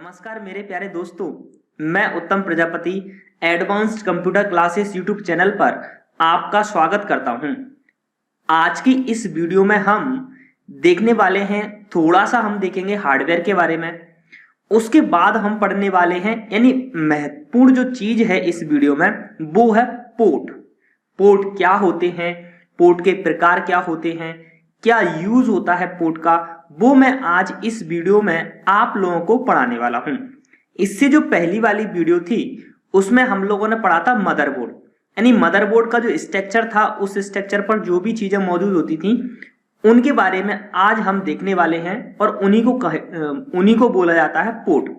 नमस्कार मेरे प्यारे दोस्तों, मैं उत्तम Prajapati advanced computer classes YouTube channel पर आपका स्वागत करता हूं। आज की इस वीडियो में हम देखने वाले हैं, थोड़ा सा हम देखेंगे हार्डवेयर के बारे में। उसके बाद हम पढ़ने वाले हैं, यानी महत्वपूर्ण जो चीज है इस वीडियो में वो है पोर्ट। पोर्ट क्या होते हैं, पोर्ट के प्रकार क्या होते हैं, क्या यूज होता है पोर्ट का, वो मैं आज इस वीडियो में आप लोगों को पढ़ाने वाला हूं। इससे जो पहली वाली वीडियो थी उसमें हम लोगों ने पढ़ा था मदरबोर्ड, यानी मदरबोर्ड का जो स्ट्रक्चर था, उस स्ट्रक्चर पर जो भी चीजें मौजूद होती थी उनके बारे में आज हम देखने वाले हैं और उन्हीं को बोला जाता है पोर्ट।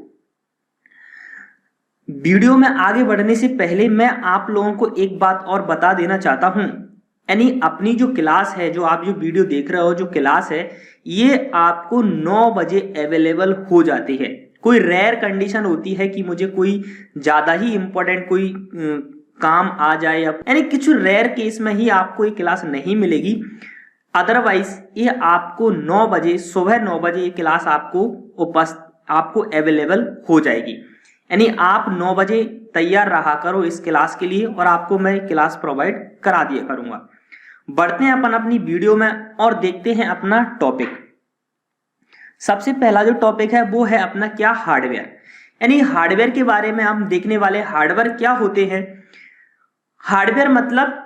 वीडियो में आगे बढ़ने से पहले मैं आप लोगों को एक बात और बता देना चाहता हूं, यानी अपनी जो क्लास है, जो आप जो वीडियो देख रहे हो, जो क्लास है, ये आपको 9 बजे अवेलेबल हो जाती है। कोई रेयर कंडीशन होती है कि मुझे कोई ज्यादा ही इंपॉर्टेंट कोई काम आ जाए, यानी कुछ रेयर केस में ही आपको ये क्लास नहीं मिलेगी। अदरवाइज ये आपको 9 बजे, सुबह 9 बजे ये क्लास आपको अवेलेबल हो जाएगी। यानी आप 9 बजे तैयार रहा करो इस क्लास के लिए और आपको मैं क्लास प्रोवाइड करा दिया करूंगा। बढ़ते हैं अपन अपनी वीडियो में और देखते हैं अपना टॉपिक। सबसे पहला जो टॉपिक है वो है अपना क्या, हार्डवेयर। यानी हार्डवेयर के बारे में हम देखने वाले। हार्डवेयर क्या होते हैं? हार्डवेयर मतलब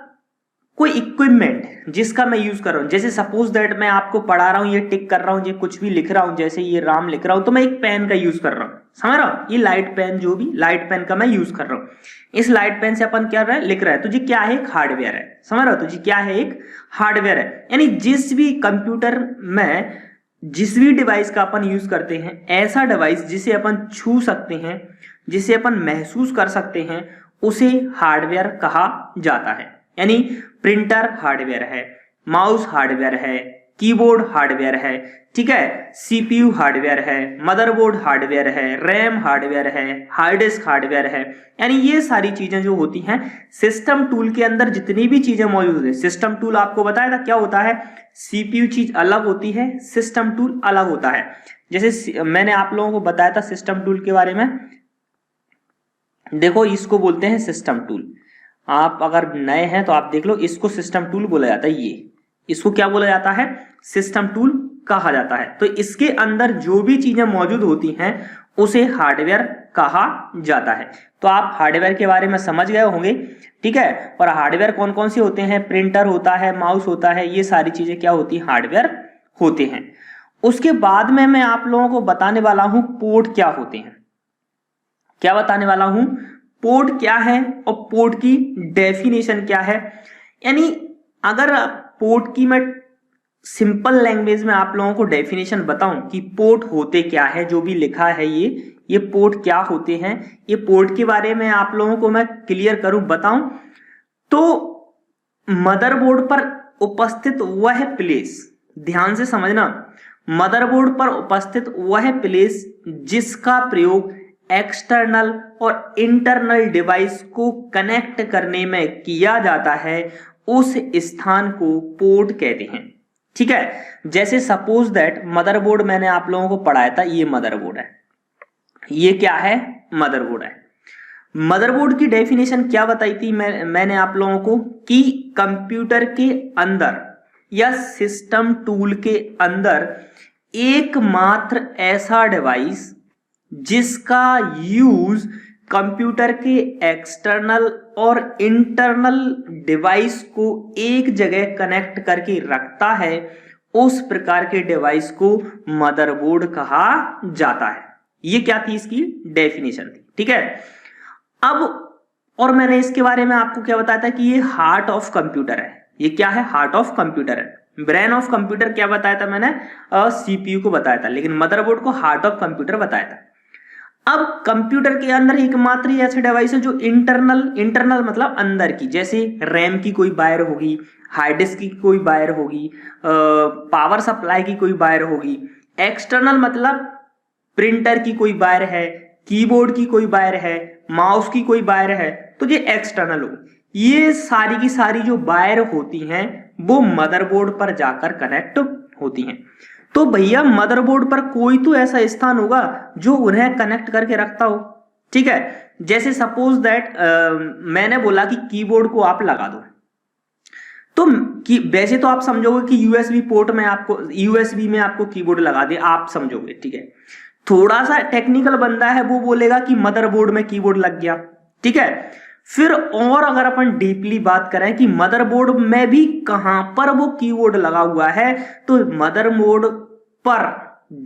कोई इक्विपमेंट जिसका मैं यूज कर रहा हूं। जैसे सपोज दैट मैं आपको पढ़ा रहा हूं, ये टिक कर रहा हूं, ये कुछ भी लिख रहा हूं, जैसे ये राम लिख रहा हूं, तो मैं एक पेन का यूज कर रहा हूं, समझ रहा हूं? ये लाइट पेन, जो भी लाइट पेन का मैं यूज कर रहा हूं, इस लाइट पेन से अपन क्या लिख रहा है, तो ये क्या है? एक हार्डवेयर है, समझ रहा हो? तो ये क्या है? एक हार्डवेयर है। यानी जिस भी कंप्यूटर में जिस भी डिवाइस का अपन यूज करते हैं, ऐसा डिवाइस जिसे अपन छू सकते हैं, जिसे अपन महसूस कर सकते हैं, उसे हार्डवेयर कहा जाता है। यानी प्रिंटर हार्डवेयर है, माउस हार्डवेयर है, कीबोर्ड हार्डवेयर है, ठीक है, सीपीयू हार्डवेयर है, मदरबोर्ड हार्डवेयर है, रैम हार्डवेयर है, हार्ड डिस्क हार्डवेयर है। यानी ये सारी चीजें जो होती हैं सिस्टम टूल के अंदर, जितनी भी चीजें मौजूद है। सिस्टम टूल आपको बताया था क्या होता है? सीपीयू चीज अलग होती है, सिस्टम टूल अलग होता है। जैसे मैंने आप लोगों को बताया था सिस्टम टूल के बारे में, देखो इसको बोलते हैं सिस्टम टूल। आप अगर नए हैं तो आप देख लो, इसको सिस्टम टूल बोला जाता है। ये इसको क्या बोला जाता है? सिस्टम टूल कहा जाता है। तो इसके अंदर जो भी चीजें मौजूद होती हैं उसे हार्डवेयर कहा जाता है। तो आप हार्डवेयर के बारे में समझ गए होंगे, ठीक है। और हार्डवेयर कौन कौन से होते हैं? प्रिंटर होता है, माउस होता है, ये सारी चीजें क्या होती है? हार्डवेयर होते हैं। उसके बाद में मैं आप लोगों को बताने वाला हूं पोर्ट क्या होते हैं। क्या बताने वाला हूं? पोर्ट क्या है और पोर्ट की डेफिनेशन क्या है। यानी अगर पोर्ट की मैं सिंपल लैंग्वेज में आप लोगों को डेफिनेशन बताऊं कि पोर्ट होते क्या है, जो भी लिखा है ये पोर्ट क्या होते हैं, ये पोर्ट के बारे में आप लोगों को मैं क्लियर करूं, बताऊं, तो मदरबोर्ड पर उपस्थित वह प्लेस, ध्यान से समझना, मदरबोर्ड पर उपस्थित वह प्लेस जिसका प्रयोग एक्सटर्नल और इंटरनल डिवाइस को कनेक्ट करने में किया जाता है, उस स्थान को पोर्ट कहते हैं, ठीक है। जैसे सपोज दैट मदरबोर्ड मैंने आप लोगों को पढ़ाया था, ये मदरबोर्ड है, ये क्या है? मदरबोर्ड है। मदरबोर्ड की डेफिनेशन क्या बताई थी मैंने आप लोगों को कि कंप्यूटर के अंदर या सिस्टम टूल के अंदर एकमात्र ऐसा डिवाइस जिसका यूज कंप्यूटर के एक्सटर्नल और इंटरनल डिवाइस को एक जगह कनेक्ट करके रखता है, उस प्रकार के डिवाइस को मदरबोर्ड कहा जाता है। ये क्या थी? इसकी डेफिनेशन थी, ठीक है। अब और मैंने इसके बारे में आपको क्या बताया था कि ये हार्ट ऑफ कंप्यूटर है। ये क्या है? हार्ट ऑफ कंप्यूटर है। ब्रेन ऑफ कंप्यूटर क्या बताया था मैंने? सीपीयू को बताया था, लेकिन मदरबोर्ड को हार्ट ऑफ कंप्यूटर बताया था। अब कंप्यूटर के अंदर एकमात्र ऐसे डिवाइस है जो इंटरनल मतलब अंदर की, जैसे रैम की कोई वायर होगी, हार्ड डिस्क की कोई वायर होगी, पावर सप्लाई की कोई वायर होगी। एक्सटर्नल मतलब प्रिंटर की कोई वायर है, कीबोर्ड की कोई वायर है, माउस की कोई वायर है, तो ये एक्सटर्नल हो। ये सारी की सारी जो वायर होती हैं वो मदरबोर्ड पर जाकर कनेक्ट होती हैं। तो भैया मदरबोर्ड पर कोई तो ऐसा स्थान होगा जो उन्हें कनेक्ट करके रखता हो, ठीक है। जैसे सपोज दैट मैंने बोला कि कीबोर्ड को आप लगा दो, तो वैसे तो आप समझोगे कि यूएसबी पोर्ट में आपको, यूएसबी में आपको कीबोर्ड लगा दे, आप समझोगे, ठीक है। थोड़ा सा टेक्निकल बंदा है वो बोलेगा कि मदरबोर्ड में कीबोर्ड लग गया, ठीक है। फिर और अगर अपन डीपली बात करें कि मदरबोर्ड में भी कहां पर वो कीबोर्ड लगा हुआ है, तो मदरबोर्ड पर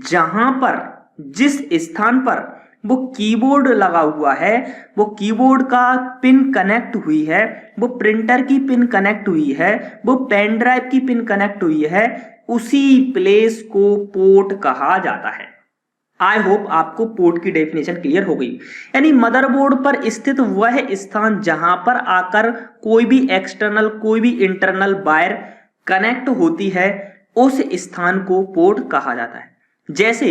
जहां पर, जिस स्थान पर वो कीबोर्ड लगा हुआ है, वो कीबोर्ड का पिन कनेक्ट हुई है, वो प्रिंटर की पिन कनेक्ट हुई है, वो पेन ड्राइव की पिन कनेक्ट हुई है, उसी प्लेस को पोर्ट कहा जाता है। आई होप आपको पोर्ट की डेफिनेशन क्लियर हो गई। यानी मदरबोर्ड पर स्थित वह स्थान जहां पर आकर कोई भी एक्सटर्नल, कोई भी इंटरनल वायर कनेक्ट होती है, उस स्थान को पोर्ट कहा जाता है। जैसे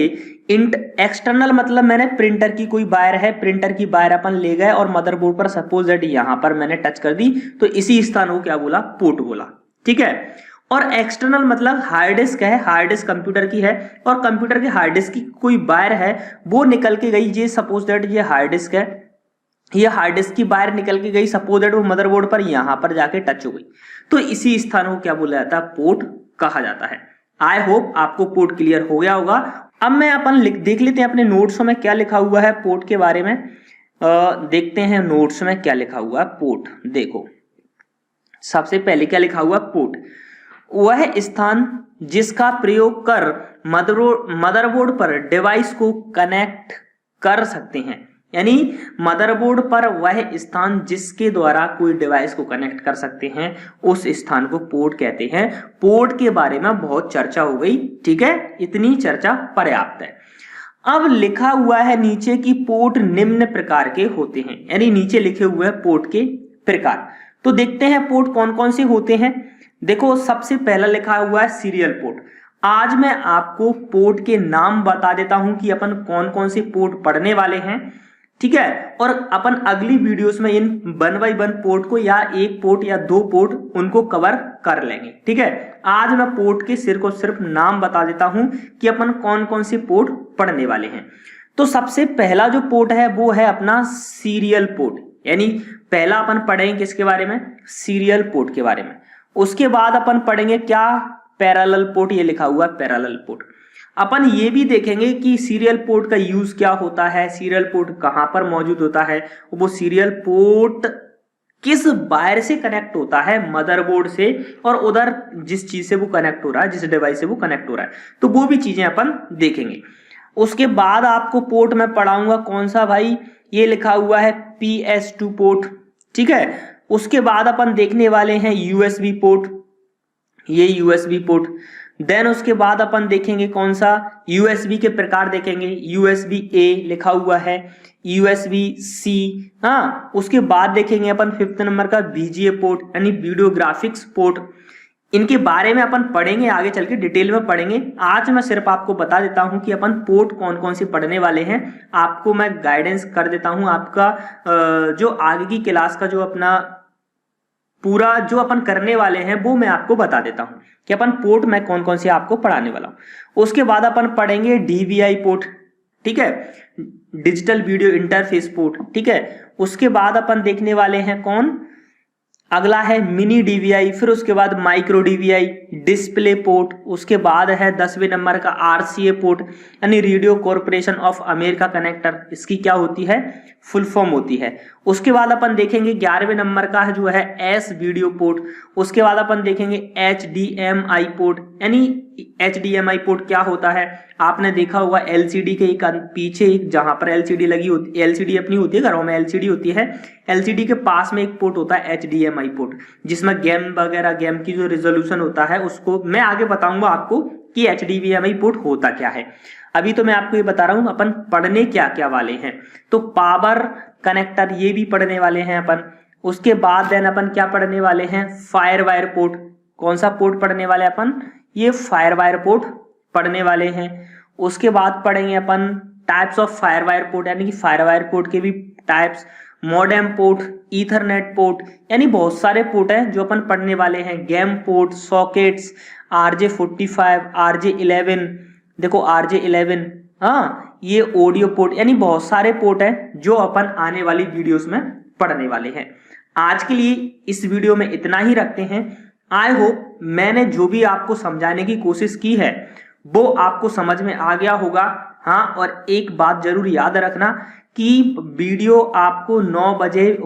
एक्सटर्नल मतलब मैंने प्रिंटर की कोई वायर है, प्रिंटर की वायर अपन ले गए और मदरबोर्ड पर सपोज दैट यहां पर मैंने टच कर दी, तो इसी स्थान को क्या बोला, पोर्ट बोला, ठीक है। और एक्सटर्नल मतलब हार्ड डिस्क है, हार्ड डिस्क कंप्यूटर की है, और कंप्यूटर के हार्ड डिस्क की कोई वायर है वो निकल के गई, ये सपोज दैट ये हार्ड डिस्क है, ये हार्ड डिस्क की वायर निकल के गई, सपोज दैट वो मदरबोर्ड पर यहां पर जाके टच हो गई, तो इसी स्थान को क्या बोला जाता है, पोर्ट कहा जाता है। आई होप आपको पोर्ट क्लियर हो गया होगा। अब मैं अपन देख लेते हैं अपने नोट्स में क्या लिखा हुआ है पोर्ट के बारे में। देखते हैं नोट्स में क्या लिखा हुआ है पोर्ट। देखो सबसे पहले क्या लिखा हुआ है, पोर्ट वह स्थान जिसका प्रयोग कर मदरबोर्ड पर डिवाइस को कनेक्ट कर सकते हैं। यानी मदरबोर्ड पर वह स्थान जिसके द्वारा कोई डिवाइस को कनेक्ट कर सकते हैं, उस स्थान को पोर्ट कहते हैं। पोर्ट के बारे में बहुत चर्चा हो गई, ठीक है, इतनी चर्चा पर्याप्त है। अब लिखा हुआ है नीचे कि पोर्ट निम्न प्रकार के होते हैं, यानी नीचे लिखे हुए हैं पोर्ट के प्रकार। तो देखते हैं पोर्ट कौन कौन से होते हैं। देखो सबसे पहला लिखा हुआ है सीरियल पोर्ट। आज मैं आपको पोर्ट के नाम बता देता हूं कि अपन कौन कौन से पोर्ट पढ़ने वाले हैं, ठीक है। और अपन अगली वीडियोस में इन 1 बाय 1 पोर्ट को, या एक पोर्ट या 2 पोर्ट, उनको कवर कर लेंगे, ठीक है। आज मैं पोर्ट के सिर्फ नाम बता देता हूं कि अपन कौन कौन से पोर्ट पढ़ने वाले हैं। तो सबसे पहला जो पोर्ट है वो है अपना सीरियल पोर्ट, यानी पहला अपन पढ़ेंगे किसके बारे में, सीरियल पोर्ट के बारे में। उसके बाद अपन पढ़ेंगे क्या, पैरेलल पोर्ट, ये लिखा हुआ है पैरेलल पोर्ट। अपन ये भी देखेंगे कि सीरियल पोर्ट का यूज क्या होता है, सीरियल पोर्ट कहां पर मौजूद होता है, वो सीरियल पोर्ट किस वायर से कनेक्ट होता है, मदरबोर्ड से, और उधर जिस चीज से वो कनेक्ट हो रहा है, जिस डिवाइस से वो कनेक्ट हो रहा है, तो वो भी चीजें अपन देखेंगे। उसके बाद आपको पोर्ट में पढ़ाऊंगा कौन सा भाई, ये लिखा हुआ है PS2 पोर्ट, ठीक है। उसके बाद अपन देखने वाले हैं USB पोर्ट, ये USB पोर्ट। देन उसके बाद अपन देखेंगे कौन सा, USB के प्रकार देखेंगे, USB A लिखा हुआ है, USB C, हाँ। उसके बाद देखेंगे अपन 5th नंबर का VGA पोर्ट, यानी वीडियो ग्राफिक्स पोर्ट। इनके बारे में अपन पढ़ेंगे, आगे चल के डिटेल में पढ़ेंगे। आज मैं सिर्फ आपको बता देता हूं कि अपन पोर्ट कौन कौन से पढ़ने वाले हैं, आपको मैं गाइडेंस कर देता हूं। आपका जो आगे की क्लास का जो अपना पूरा जो अपन करने वाले हैं वो मैं आपको बता देता हूं कि अपन पोर्ट में कौन कौन से आपको पढ़ाने वाला हूं। उसके बाद अपन पढ़ेंगे DVI पोर्ट, ठीक है, डिजिटल वीडियो इंटरफेस पोर्ट, ठीक है। उसके बाद अपन देखने वाले हैं कौन, अगला है मिनी DVI, फिर उसके बाद माइक्रो DVI, डिस्प्ले पोर्ट। उसके बाद है 10वें नंबर का RCA पोर्ट, यानी radio corporation of America connector, इसकी क्या होती है, फुल फॉर्म होती है। उसके बाद अपन देखेंगे 11वें नंबर का है जो है S वीडियो पोर्ट। उसके बाद अपन देखेंगे HDMI पोर्ट, यानी HDMI पोर्ट क्या होता है, आपने देखा होगा LCD के एक पीछे एक जहां पर LCD लगी होती है, LCD अपनी होती है, घरों में LCD होती है, LCD के पास में एक पोर्ट होता है HDMI पोर्ट, जिसमें गेम वगैरह, गेम की जो रिजोल्यूशन होता है उसको मैं आगे बताऊंगा आपको कि HDMI पोर्ट होता क्या है। अभी तो मैं आपको ये बता रहा हूं अपन पढ़ने क्या क्या वाले हैं। तो पावर कनेक्टर ये भी पढ़ने वाले हैं अपन। उसके बाद देन अपन क्या पढ़ने वाले हैं, फायर वायर पोर्ट। कौन सा पोर्ट पढ़ने वाले अपन, ये फायर वायर पोर्ट पढ़ने वाले हैं। उसके बाद पढ़ेंगे अपन types of FireWire port, यानी कि फायर वायर पोर्ट के भी types. Modem port, ethernet port, यानी बहुत सारे पोर्ट हैं जो अपन पढ़ने वाले हैं। Game port, sockets, RJ45, RJ11, देखो RJ11, हाँ ये ऑडियो पोर्ट, यानी बहुत सारे पोर्ट हैं जो अपन आने वाली वीडियोस में पढ़ने वाले हैं। आज के लिए इस वीडियो में इतना ही रखते हैं। आई होप मैंने जो भी आपको समझाने की कोशिश की है वो आपको समझ में आ गया होगा। हाँ, और एक बात जरूर याद रखना कि वीडियो आपको 9 बजे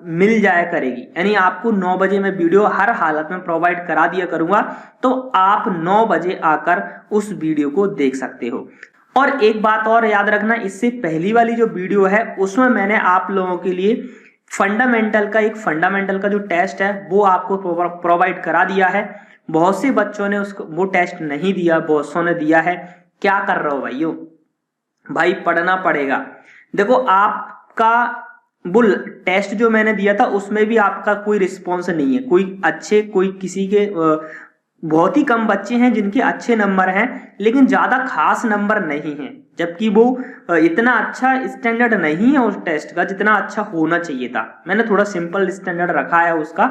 मिल जाया करेगी, यानी आपको 9 बजे मैं वीडियो हर हालत में प्रोवाइड करा दिया करूंगा, तो आप 9 बजे आकर उस वीडियो को देख सकते हो। और एक बात और याद रखना, इससे पहली वाली जो वीडियो है उसमें मैंने आप लोगों के लिए फंडामेंटल का जो टेस्ट है वो आपको प्रोवाइड करा दिया है। बहुत से बच्चों ने उसको वो टेस्ट नहीं दिया, बहुत सौ ने दिया है। क्या कर रहे हो भाइयों? भाई पढ़ना पड़ेगा। देखो आपका वो टेस्ट जो मैंने दिया था उसमें भी आपका कोई रिस्पॉन्स नहीं है, कोई किसी के बहुत ही कम बच्चे हैं जिनके अच्छे नंबर हैं, लेकिन ज्यादा खास नंबर नहीं है, जबकि वो इतना अच्छा स्टैंडर्ड नहीं है उस टेस्ट का जितना अच्छा होना चाहिए था। मैंने थोड़ा सिंपल स्टैंडर्ड रखा है उसका,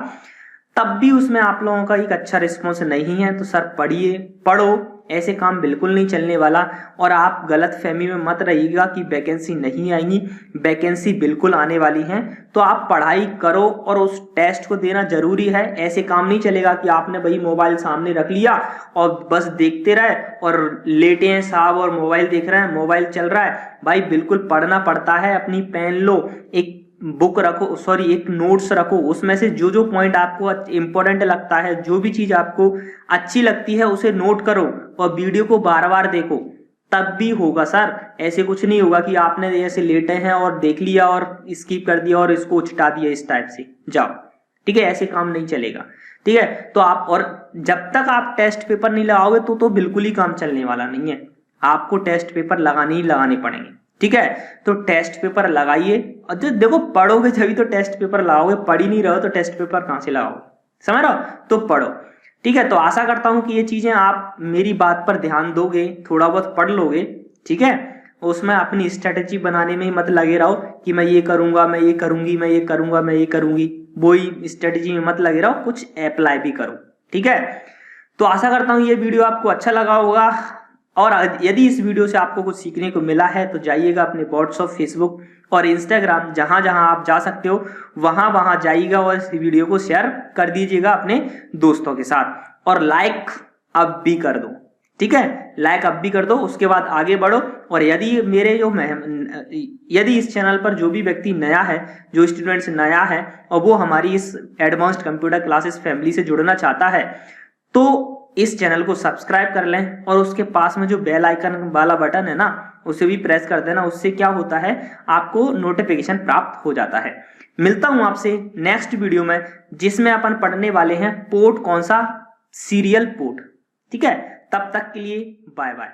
तब भी उसमें आप लोगों का एक अच्छा रिस्पॉन्स नहीं है। तो सर पढ़ो, ऐसे काम बिल्कुल नहीं चलने वाला। और आप गलत फहमी में मत रहिएगा कि वैकेंसी नहीं आएंगी, वैकेंसी बिल्कुल आने वाली हैं। तो आप पढ़ाई करो और उस टेस्ट को देना जरूरी है। ऐसे काम नहीं चलेगा कि आपने भाई मोबाइल सामने रख लिया और बस देखते रहे और लेटे हैं साहब और मोबाइल देख रहे हैं, मोबाइल चल रहा है। भाई बिल्कुल पढ़ना पड़ता है। अपनी पेन लो, एक बुक रखो, एक नोट्स रखो, उसमें से जो जो पॉइंट आपको इंपॉर्टेंट लगता है, जो भी चीज आपको अच्छी लगती है उसे नोट करो और वीडियो को बार बार देखो, तब भी होगा सर। ऐसे कुछ नहीं होगा कि आपने ऐसे लेटे हैं और देख लिया और स्किप कर दिया और इसको उछटा दिया इस टाइप से जाओ, ठीक है? ऐसे काम नहीं चलेगा, ठीक है? तो आप, और जब तक आप टेस्ट पेपर नहीं लगाओगे तो बिल्कुल ही काम चलने वाला नहीं है। आपको टेस्ट पेपर लगाने ही लगाने पड़ेंगे, ठीक है? तो टेस्ट पेपर लगाइए और देखो पढ़ोगे जब तो टेस्ट पेपर लगाओगे, पढ़ ही नहीं रहो तो टेस्ट पेपर कहां से लगाओगे? समझ रहे हो? तो पढ़ो, ठीक है? तो आशा करता हूं कि ये चीजें आप मेरी बात पर ध्यान दोगे, थोड़ा बहुत पढ़ लोगे, ठीक है? उसमें अपनी स्ट्रेटेजी बनाने में ही मत लगे रहो कि मैं ये करूंगा, मैं ये करूंगी, मैं ये करूंगा, मैं ये करूंगी। वही स्ट्रेटेजी में मत लगे रहो, कुछ अप्लाई भी करो, ठीक है? तो आशा करता हूं ये वीडियो आपको अच्छा लगा होगा। और यदि इस वीडियो से आपको कुछ सीखने को मिला है तो जाइएगा अपने व्हाट्सएप, फेसबुक और इंस्टाग्राम, जहां जहां आप जा सकते हो वहां वहां जाइएगा और इस वीडियो को शेयर कर दीजिएगा अपने दोस्तों के साथ। और लाइक अब भी कर दो, ठीक है? लाइक अब भी कर दो, उसके बाद आगे बढ़ो। और यदि इस चैनल पर जो भी व्यक्ति नया है, जो स्टूडेंट्स नया है और वो हमारी इस एडवांस्ड कंप्यूटर क्लासेस फैमिली से जुड़ना चाहता है, तो इस चैनल को सब्सक्राइब कर लें और उसके पास में जो बेल आइकन वाला बटन है ना, उसे भी प्रेस कर देना। उससे क्या होता है, आपको नोटिफिकेशन प्राप्त हो जाता है। मिलता हूं आपसे नेक्स्ट वीडियो में, जिसमें अपन पढ़ने वाले हैं पोर्ट कौन सा, सीरियल पोर्ट, ठीक है? तब तक के लिए बाय बाय।